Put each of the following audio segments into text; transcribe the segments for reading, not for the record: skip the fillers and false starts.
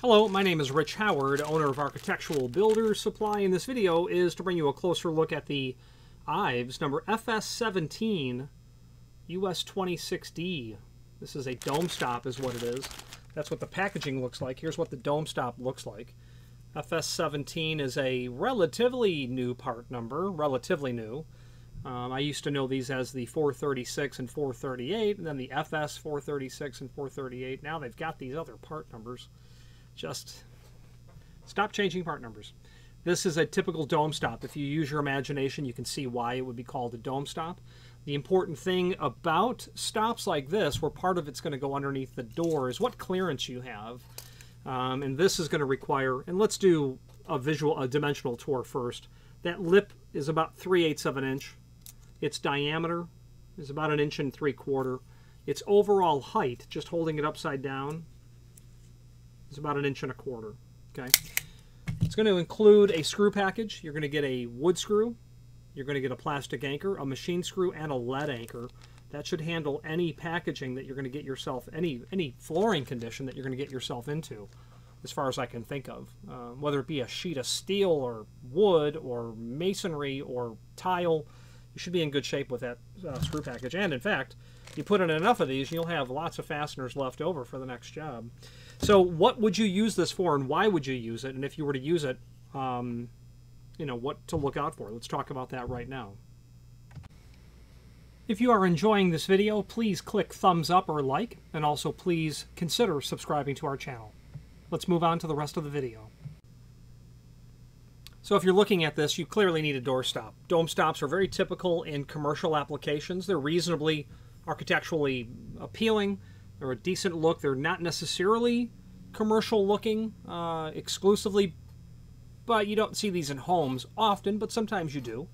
Hello, my name is Rich Howard, owner of Architectural Builders Supply, and this video is to bring you a closer look at the IVES number FS17 US26D. This is a dome stop is what it is. That's what the packaging looks like. Here's what the dome stop looks like. FS17 is a relatively new part number, relatively new. I used to know these as the 436 and 438, and then the FS 436 and 438. Now they've got these other part numbers. Just stop changing part numbers. This is a typical dome stop. If you use your imagination, you can see why it would be called a dome stop. The important thing about stops like this, where part of it's going to go underneath the door, is what clearance you have. And this is going to require, and let's do a dimensional tour first. That lip is about 3/8 of an inch. Its diameter is about 1 3/4 inches. Its overall height, just holding it upside down, is about 1 1/4 inches. Okay. It's going to include a screw package. You're going to get a wood screw. You're going to get a plastic anchor, a machine screw, and a lead anchor. That should handle any packaging that you're going to get yourself, any flooring condition that you're going to get yourself into, as far as I can think of. Whether it be a sheet of steel or wood or masonry or tile, you should be in good shape with that screw package. And in fact, you put in enough of these, you'll have lots of fasteners left over for the next job. So what would you use this for, and why would you use it? And if you were to use it, you know, what to look out for. Let's talk about that right now. If you are enjoying this video, please click thumbs up or like, and also please consider subscribing to our channel. Let's move on to the rest of the video. So if you're looking at this, you clearly need a door stop. Dome stops are very typical in commercial applications. They're reasonably architecturally appealing. They're a decent look. They're not necessarily commercial looking exclusively, but you don't see these in homes often, but sometimes you do.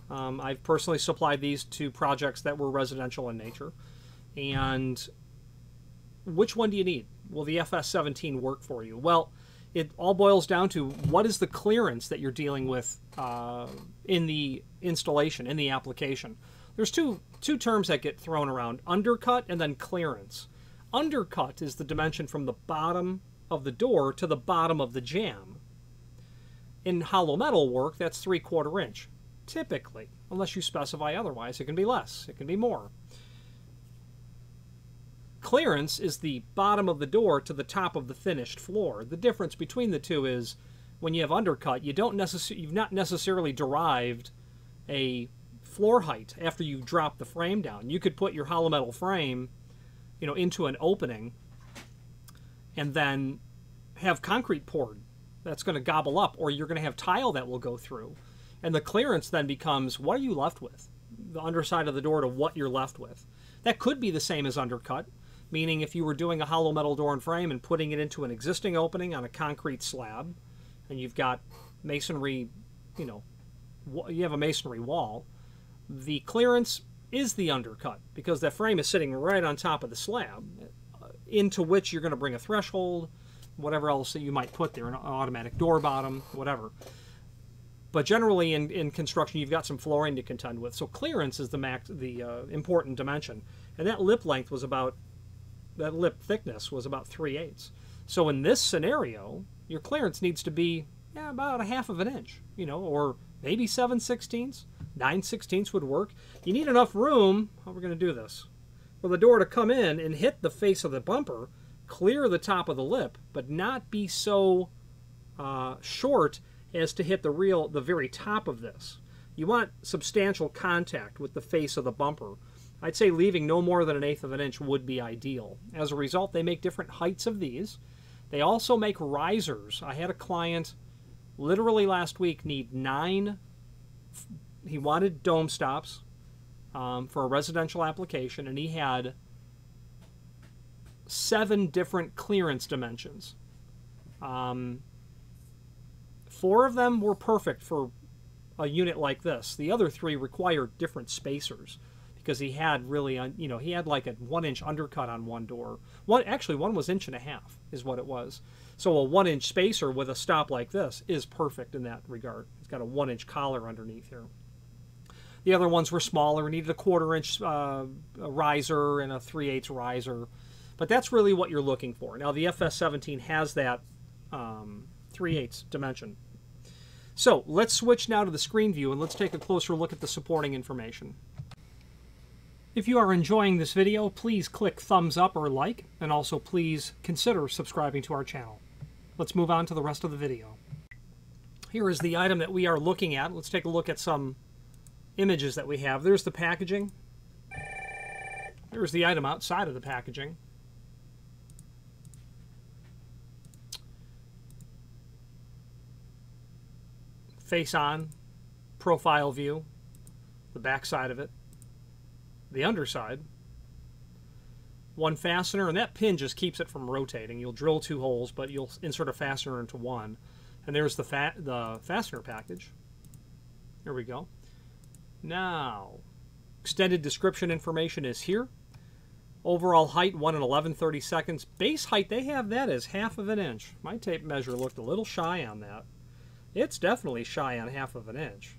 I've personally supplied these to projects that were residential in nature. And which one do you need? Will the FS17 work for you? Well, it all boils down to what is the clearance that you're dealing with in the installation, in the application. There's two terms that get thrown around, undercut and then clearance. Undercut is the dimension from the bottom of the door to the bottom of the jamb. In hollow metal work, that's 3/4 inch. Typically, unless you specify otherwise, it can be less, it can be more. Clearance is the bottom of the door to the top of the finished floor. The difference between the two is when you have undercut, you've not necessarily derived a floor height after you drop the frame down. You could put your hollow metal frame, you know, into an opening and then have concrete poured that's going to gobble up, or you're going to have tile that will go through. And the clearance then becomes, what are you left with? The underside of the door to what you're left with. That could be the same as undercut, meaning if you were doing a hollow metal door and frame and putting it into an existing opening on a concrete slab, and you've got masonry, you know, you have a masonry wall, the clearance is the undercut because that frame is sitting right on top of the slab, into which you're going to bring a threshold, whatever else that you might put there, an automatic door bottom, whatever. But generally in construction, you've got some flooring to contend with. So clearance is the important dimension. And that lip length was about, that lip thickness was about 3/8. So in this scenario, your clearance needs to be about 1/2 inch, you know, or maybe 7/16. 9/16 would work. You need enough room. How are we going to do this? For the door to come in and hit the face of the bumper, clear the top of the lip, but not be so short as to hit the very top of this. You want substantial contact with the face of the bumper. I'd say leaving no more than 1/8 of an inch would be ideal. As a result, they make different heights of these. They also make risers. I had a client literally last week need 9. He wanted dome stops for a residential application, and he had 7 different clearance dimensions. 4 of them were perfect for a unit like this. The other 3 required different spacers because he had really, you know, he had like a 1-inch undercut on one door. Actually, one was 1.5 inches is what it was. So a 1-inch spacer with a stop like this is perfect in that regard. It's got a 1-inch collar underneath here. The other ones were smaller, needed a 1/4 inch riser and a 3/8 riser. But that's really what you're looking for. Now the FS17 has that 3/8 dimension. So let's switch now to the screen view and let's take a closer look at the supporting information. If you are enjoying this video, please click thumbs up or like, and also please consider subscribing to our channel. Let's move on to the rest of the video. Here is the item that we are looking at. Let's take a look at some images that we have. There's the packaging. There's the item outside of the packaging. Face on, profile view, the back side of it, the underside, one fastener, and that pin just keeps it from rotating. You'll drill 2 holes, but you'll insert a fastener into one. And there's the fastener package. There we go. Now, extended description information is here. Overall height, 1 and 11/32. Base height, they have that as 1/2 inch. My tape measure looked a little shy on that. It's definitely shy on 1/2 inch.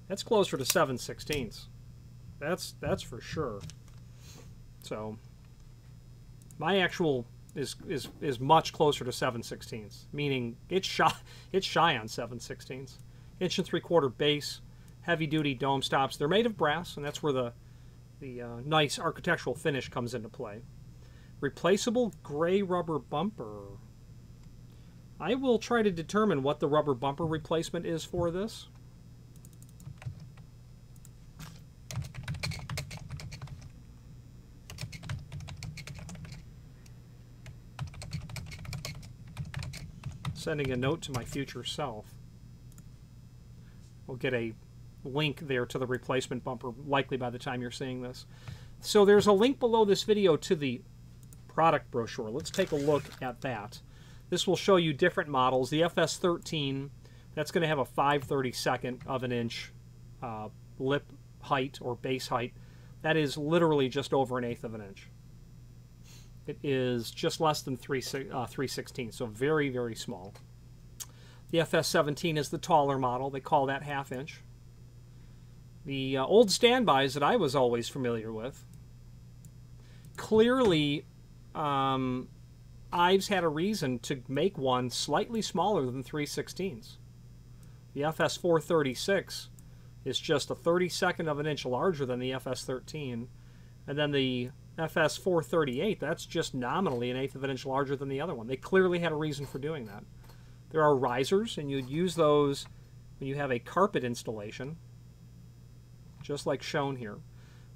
That's closer to 7/16. That's for sure. So my actual is much closer to 7/16, meaning it's shy on 7/16. 1 3/4 base, heavy duty dome stops. They're made of brass, and that's where the nice architectural finish comes into play. Replaceable gray rubber bumper. I will try to determine what the rubber bumper replacement is for this. Sending a note to my future self. We'll get a link there to the replacement bumper, likely by the time you're seeing this. So there's a link below this video to the product brochure. Let's take a look at that. This will show you different models. The FS17, that's going to have a 5/32 of an inch lip height or base height. That is literally just over 1/8 of an inch. It is just less than 3/16, so very, very small. The FS17 is the taller model. They call that 1/2 inch. The old standbys that I was always familiar with, clearly IVES had a reason to make one slightly smaller than 3/16. The FS436 is just a 32nd of an inch larger than the FS13, and then the FS438, that's just nominally 1/8 of an inch larger than the other one. They clearly had a reason for doing that. There are risers, and you'd use those when you have a carpet installation, just like shown here.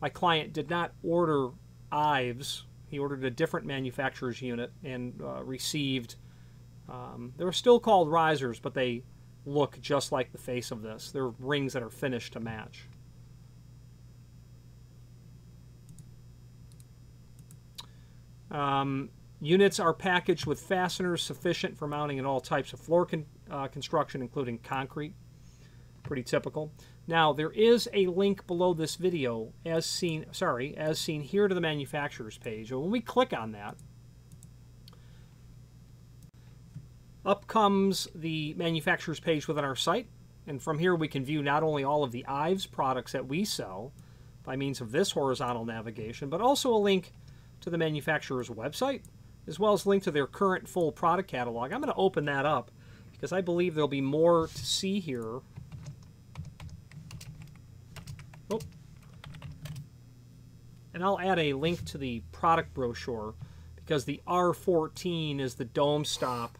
My client did not order IVES. He ordered a different manufacturer's unit and received, they're still called risers, but they look just like the face of this. They're rings that are finished to match. Units are packaged with fasteners sufficient for mounting in all types of floor construction, including concrete. Pretty typical. Now, there is a link below this video as seen here to the manufacturer's page. And when we click on that, up comes the manufacturer's page within our site. And from here we can view not only all of the IVES products that we sell by means of this horizontal navigation, but also a link to the manufacturer's website, as well as a link to their current full product catalog. I'm going to open that up because I believe there'll be more to see here. Oh. And I'll add a link to the product brochure because the R14 is the dome stop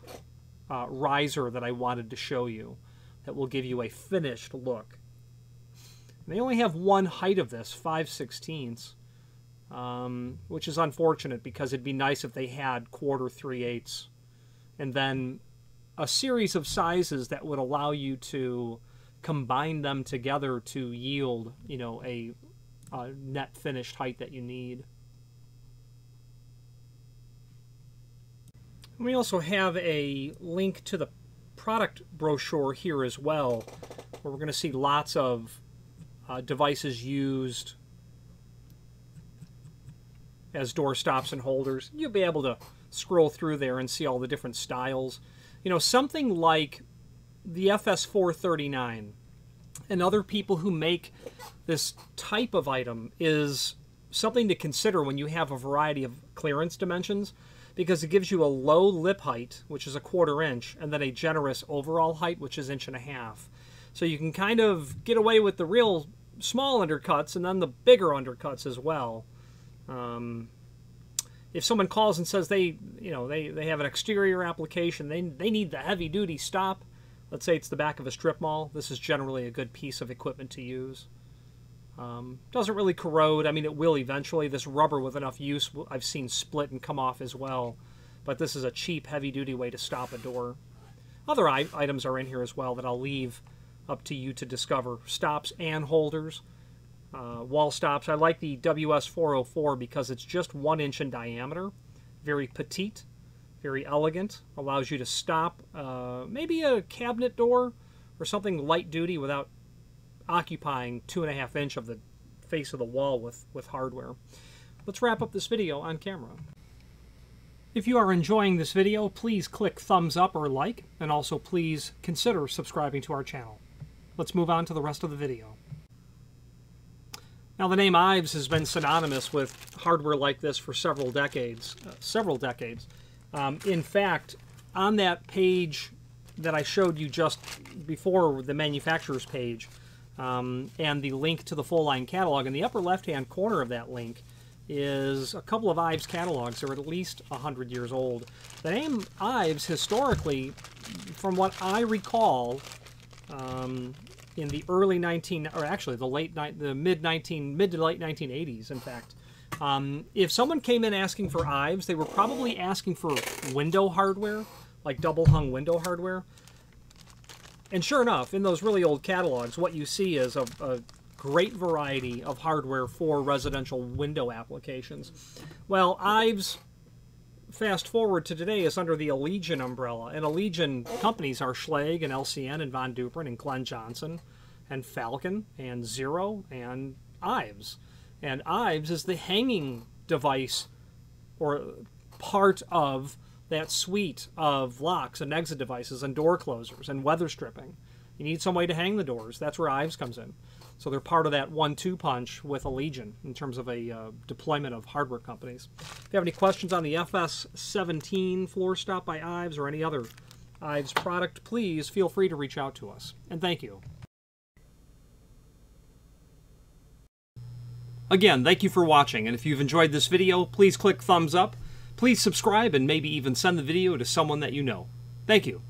riser that I wanted to show you that will give you a finished look. And they only have one height of this, 5/16, which is unfortunate because it'd be nice if they had 1/4, 3/8, and then a series of sizes that would allow you to combine them together to yield, you know, a net finished height that you need. We also have a link to the product brochure here as well, where we're going to see lots of devices used as door stops and holders. You'll be able to scroll through there and see all the different styles. You know, something like the FS439 and other people who make this type of item is something to consider when you have a variety of clearance dimensions, because it gives you a low lip height, which is a 1/4 inch, and then a generous overall height, which is 1.5 inches. So you can kind of get away with the real small undercuts and then the bigger undercuts as well. If someone calls and says they have an exterior application, they need the heavy-duty stop, let's say it's the back of a strip mall, this is generally a good piece of equipment to use. Doesn't really corrode. I mean, it will eventually. This rubber with enough use I've seen split and come off as well. But this is a cheap, heavy-duty way to stop a door. Other items are in here as well that I'll leave up to you to discover. Stops and holders. Wall stops. I like the WS404 because it's just 1 inch in diameter. Very petite. Very elegant. Allows you to stop maybe a cabinet door or something light-duty without occupying 2.5 inch of the face of the wall with hardware. Let's wrap up this video on camera. If you are enjoying this video, please click thumbs up or like, and also please consider subscribing to our channel. Let's move on to the rest of the video. Now, the name IVES has been synonymous with hardware like this for several decades. In fact, on that page that I showed you just before, the manufacturer's page, and the link to the full-line catalog, in the upper left-hand corner of that link is a couple of IVES catalogs that are at least 100 years old. The name IVES, historically, from what I recall, in the early mid to late 1980s, in fact, if someone came in asking for IVES, they were probably asking for window hardware, like double-hung window hardware. And sure enough, in those really old catalogs, what you see is a great variety of hardware for residential window applications. Well, IVES, fast forward to today, is under the Allegion umbrella. And Allegion companies are Schlage and LCN and Von Duprin and Glenn Johnson and Falcon and Zero and IVES. And IVES is the hanging device or part of that suite of locks and exit devices and door closers and weather stripping. You need some way to hang the doors. That's where IVES comes in. So they're part of that 1-2 punch with Allegion in terms of a deployment of hardware companies. If you have any questions on the FS17 floor stop by IVES or any other IVES product, please feel free to reach out to us. And thank you. Again, thank you for watching, and if you've enjoyed this video, please click thumbs up. Please subscribe and maybe even send the video to someone that you know. Thank you.